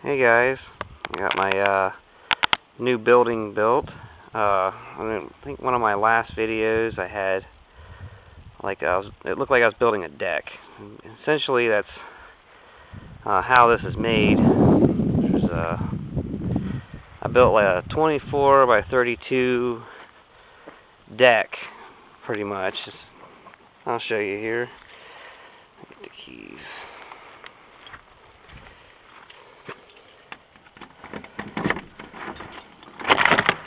Hey guys, I got my new building built. I think one of my last videos I had it looked like I was building a deck. Essentially, that's how this is made. I built like a 24 by 32 deck, pretty much. I'll show you here. Get the keys.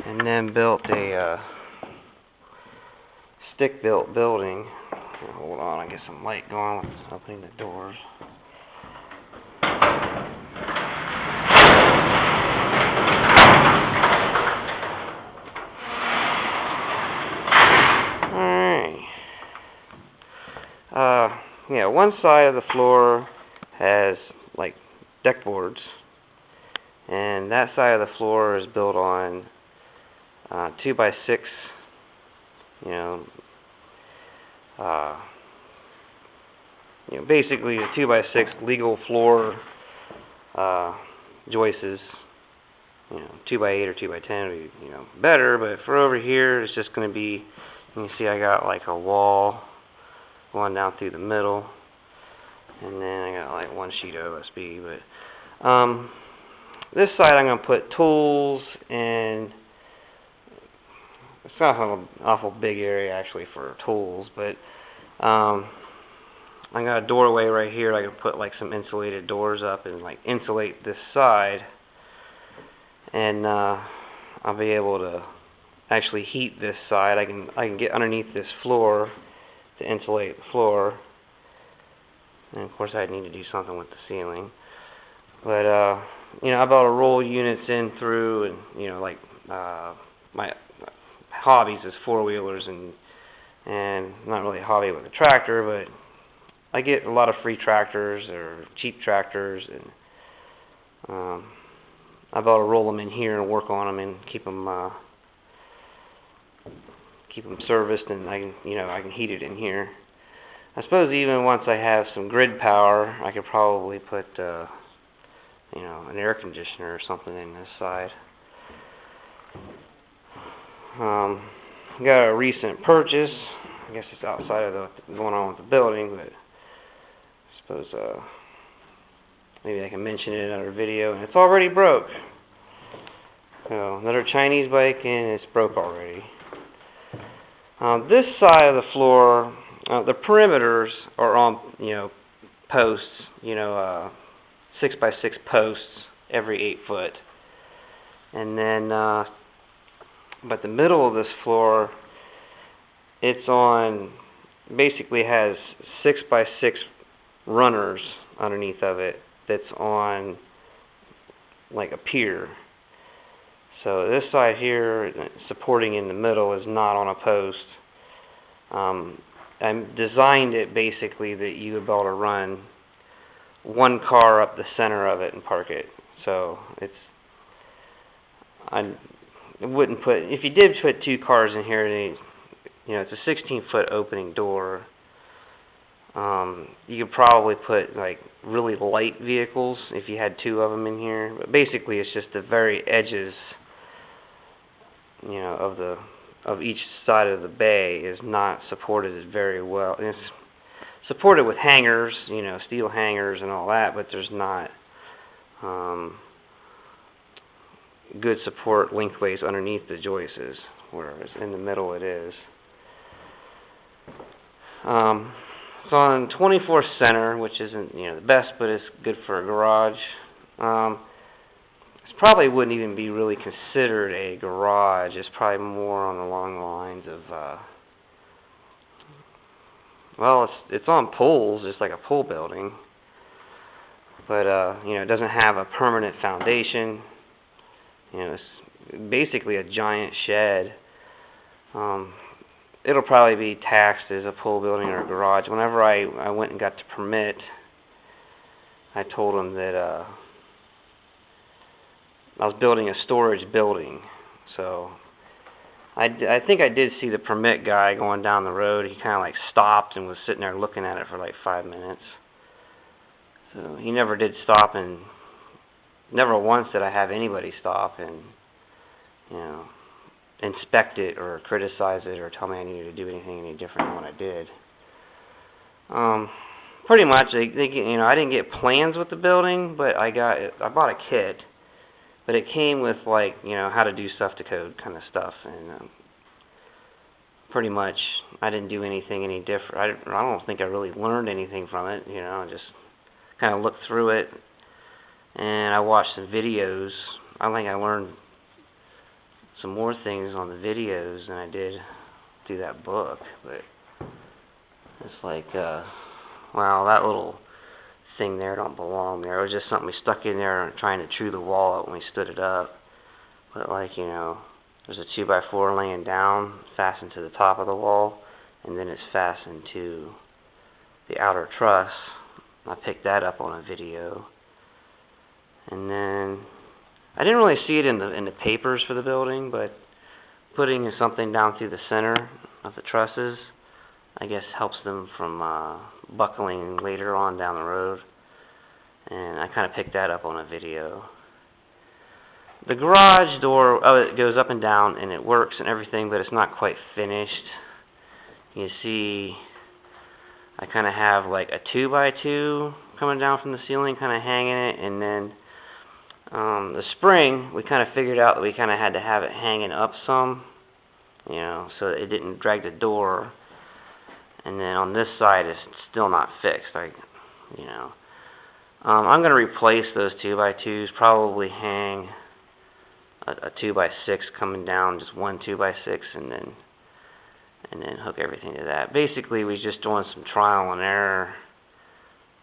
And then built a stick-built building. Hold on, I get some light going with opening the doors. Alright. Yeah, one side of the floor has like deck boards, and that side of the floor is built on 2x6, basically a 2x6 legal floor joists. 2x8 or 2x10 would be, better, but for over here, it's just going to be, you can see I got like a wall going down through the middle, and then I got like one sheet of OSB, but this side I'm going to put tools, and it's not an awful big area actually for tools, but I got a doorway right here. I can put like some insulated doors up and like insulate this side, and I'll be able to actually heat this side. I can get underneath this floor to insulate the floor, and of course I'd need to do something with the ceiling. But I built to roll units in through, and my hobbies is four-wheelers, and not really a hobby with a tractor, but I get a lot of free tractors or cheap tractors, and I built to roll them in here and work on them and keep them serviced, and I can heat it in here. I suppose even once I have some grid power, I could probably put an air conditioner or something in this side. Got a recent purchase. I guess it's outside of what's going on with the building, but I suppose maybe I can mention it in another video. And it's already broke. So another Chinese bike, and it's broke already. This side of the floor, the perimeters are on posts, 6x6 posts every 8 foot, and then but the middle of this floor, it's on, basically has 6x6 runners underneath of it that's on like a pier. So this side here, supporting in the middle, is not on a post. I designed it basically that you would be able to run one car up the center of it and park it. So I wouldn't put, if you did put two cars in here, it's a 16-foot opening door. You could probably put like really light vehicles if you had two of them in here. But basically, it's just the very edges, of each side of the bay is not supported very well. It's supported with hangers, steel hangers and all that, but there's not good support lengthways underneath the joists, whereas in the middle it is. It's on 24 center, which isn't the best, but it's good for a garage. This probably wouldn't even be really considered a garage. It's probably more along the lines of it's on poles, just like a pole building, but it doesn't have a permanent foundation. It's basically a giant shed. It'll probably be taxed as a pole building or a garage. Whenever I went and got the permit, I told them that I was building a storage building. So I think I did see the permit guy going down the road. He kind of like stopped and was sitting there looking at it for like 5 minutes. So he never did stop and never once did I have anybody stop and, you know, inspect it or criticize it or tell me I needed to do anything any different than what I did. Pretty much, you know, I didn't get plans with the building, but I bought a kit, but it came with, like, you know, how to do stuff to code kind of stuff, and pretty much I didn't do anything any different. I don't think I really learned anything from it, you know. I just kind of looked through it, and I watched some videos. I think I learned some more things on the videos than I did through that book, but it's like, wow, that little thing there don't belong there. It was just something we stuck in there trying to true the wall out when we stood it up. But, like, you know, there's a 2x4 laying down, fastened to the top of the wall, and then it's fastened to the outer truss. I picked that up on a video. And then I didn't really see it in the papers for the building, but putting something down through the center of the trusses, I guess, helps them from buckling later on down the road. And I kind of picked that up on a video. The garage door, it goes up and down, and it works and everything, but it's not quite finished. You see, I kind of have like a 2x2 coming down from the ceiling, kind of hanging it, and then the spring, we kind of figured out that we kind of had to have it hanging up some, you know, so it didn't drag the door. And then on this side, it's still not fixed. I'm going to replace those 2x2s, probably hang a 2x6 coming down, just one 2x6, and then hook everything to that. Basically, we're just doing some trial and error,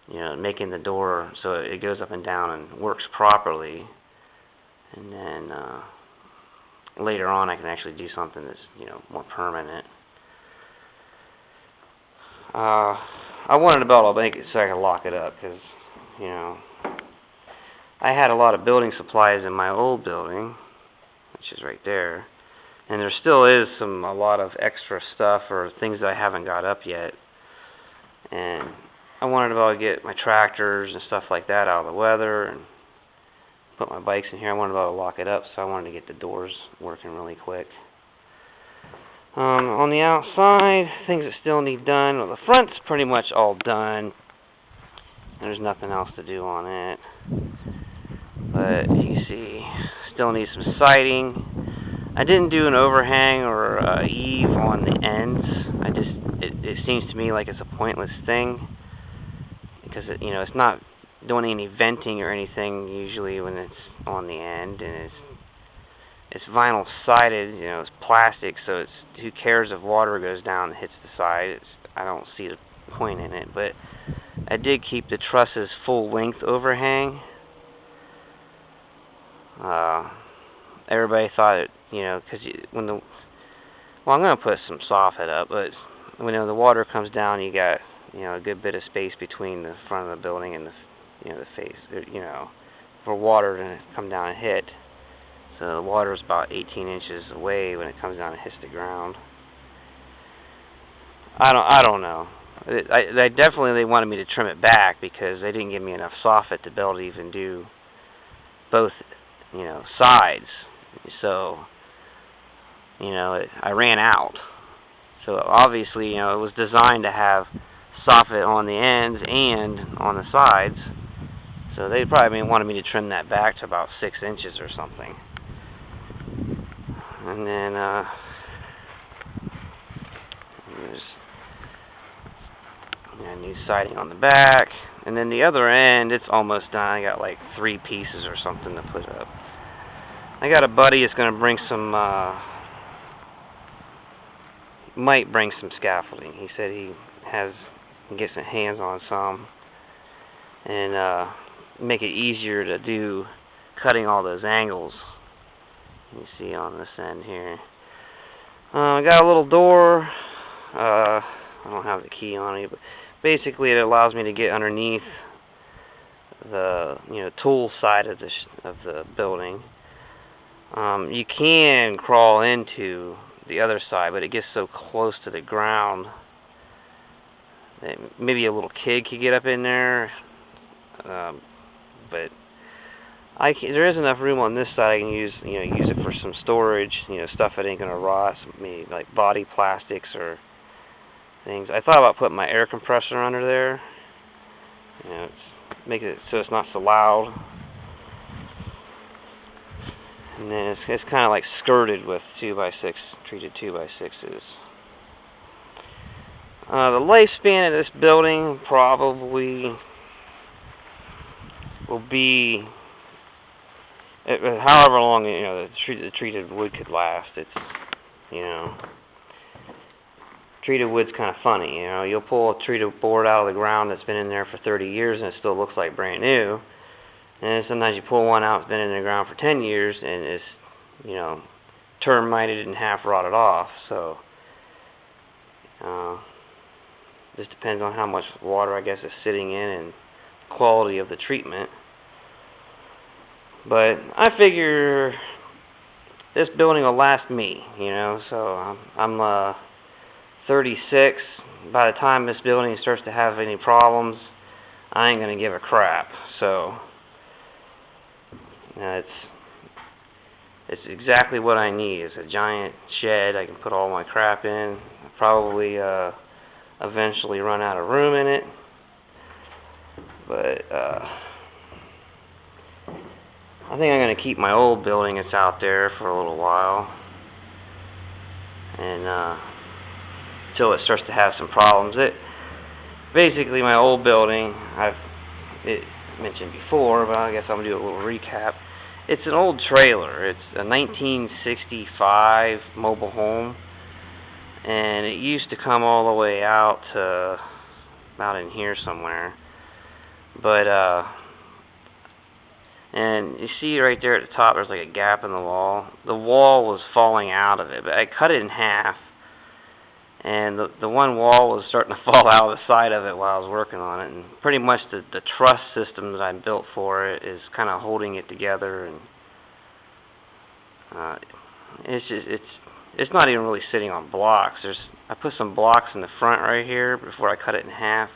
you know, making the door so it goes up and down and works properly. And then later on, I can actually do something that's, you know, more permanent. I wanted to be able to make it so I could lock it up, because, you know, I had a lot of building supplies in my old building, which is right there, and there still is a lot of extra stuff or things that I haven't got up yet, and I wanted to be able to get my tractors and stuff like that out of the weather and put my bikes in here. I wanted to be able to lock it up, so I wanted to get the doors working really quick. On the outside, things that still need done. Well, the front's pretty much all done. There's nothing else to do on it. But you can see, still needs some siding. I didn't do an overhang or eave on the ends. It seems to me like it's a pointless thing, because you know, it's not doing any venting or anything usually when it's on the end, and it's vinyl sided, you know, it's plastic, so it's, who cares if water goes down and hits the side? I don't see the point in it, but I did keep the trusses full length overhang. Everybody thought it, you know, because well, I'm going to put some soffit up, but when the water comes down, you got, you know, a good bit of space between the front of the building and the, you know, the face, you know, for water to come down and hit. So the water is about 18 inches away when it comes down and hits the ground. I don't know. They definitely wanted me to trim it back because they didn't give me enough soffit to be able to even do both, you know, sides. So, you know, I ran out. So obviously, you know, it was designed to have soffit on the ends and on the sides. So they probably wanted me to trim that back to about 6 inches or something. And then there's, you know, new siding on the back. And then the other end, it's almost done. I got like 3 pieces or something to put up. I got a buddy that's going to bring some, might bring some scaffolding. He said he can get some hands on some and make it easier to do cutting all those angles. You see on this end here. I got a little door. I don't have the key on it, but basically it allows me to get underneath the, you know, tool side of the building. You can crawl into the other side, but it gets so close to the ground that maybe a little kid could get up in there. But there is enough room on this side. I can use it for some storage, stuff that ain't gonna rot, maybe like body plastics or things. I thought about putting my air compressor under there. Make it so it's not so loud. And then it's kind of like skirted with 2x6 treated 2x6s. The lifespan of this building probably will be however long the treated wood could last. It's treated wood's kind of funny. You'll pull a treated board out of the ground that's been in there for 30 years and it still looks like brand new. And sometimes you pull one out that's been in the ground for 10 years and it's termited and half rotted off. So just depends on how much water, I guess, is sitting in and quality of the treatment. But I figure this building will last me, so I'm 36. By the time this building starts to have any problems, I ain't gonna give a crap. So it's exactly what I need. It's a giant shed I can put all my crap in. I'll probably eventually run out of room in it, but I think I'm going to keep my old building that's out there for a little while, and until it starts to have some problems. Basically, my old building, I've mentioned before, but I guess I'm going to do a little recap. It's an old trailer. It's a 1965 mobile home, and it used to come all the way out to about in here somewhere. But and you see right there at the top, there's like a gap in the wall. The wall was falling out of it, but I cut it in half, and the one wall was starting to fall out of the side of it while I was working on it. And pretty much the truss system that I built for it is kind of holding it together, and it's not even really sitting on blocks. I put some blocks in the front right here before I cut it in half,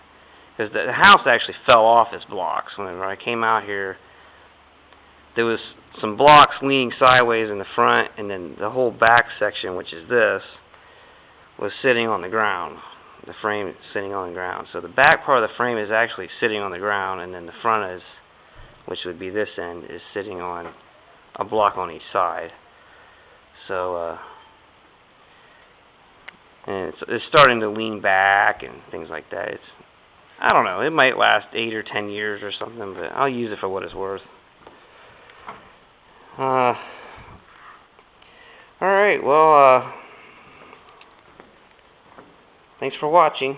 because the house actually fell off its blocks. Whenever I came out here, there was some blocks leaning sideways in the front, and then the whole back section, which is this, was sitting on the ground. The frame is sitting on the ground. So the back part of the frame is actually sitting on the ground, and then the front is, which would be this end, is sitting on a block on each side. So and it's starting to lean back and things like that. I don't know, it might last 8 or 10 years or something, but I'll use it for what it's worth. Alright, well, thanks for watching.